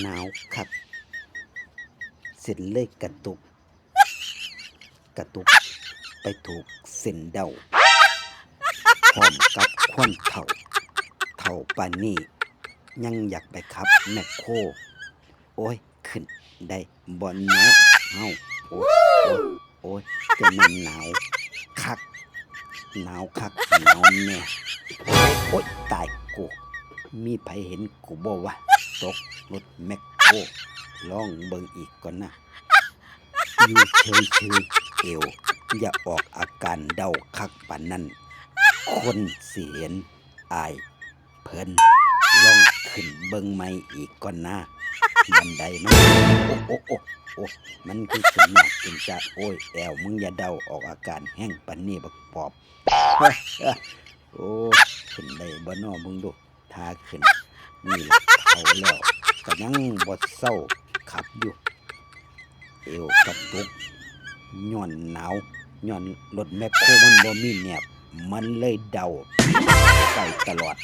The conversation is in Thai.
หนาวคักเส้นเลยกระตุกไปถูกเส้นเดาพร้อมกับความเฒ่าปานนี้ยังอยากไปขับแมคโครโอ้ยขึ้นได้บ่เนาะเฮาโอ้ยโอ้ยจะแม่นหนาวคักหนาวคักหนาวแน่โอ๊ยตายกูมีไผเห็นกูบ่วะตกรถแมคโครลองเบิ่งอีกก่อนนะอยู่เฉยๆเอวอย่าออกอาการเดาคักปานนั้นคนสิเห็นอายเพิ่นลองขึ้นเบิ่งใหม่อีกก่อนนะบันไดมันโอ้มันคือขึ้นมากขึ้นจะโอ้ยแอวมึงอย่าเดาออกอาการแห้งปานนี้บักปอบโอ้ขึ้นได้บ่น้อมึงดูท่าขึ้นนี่ล่ะเฒ่าแล้วก็ยังบ่เซาขับอยู่เอวกระตุกย้อนหนาวย้อนรถแมคโครมันบ่มีแนบมันเลยเดาไปตลอด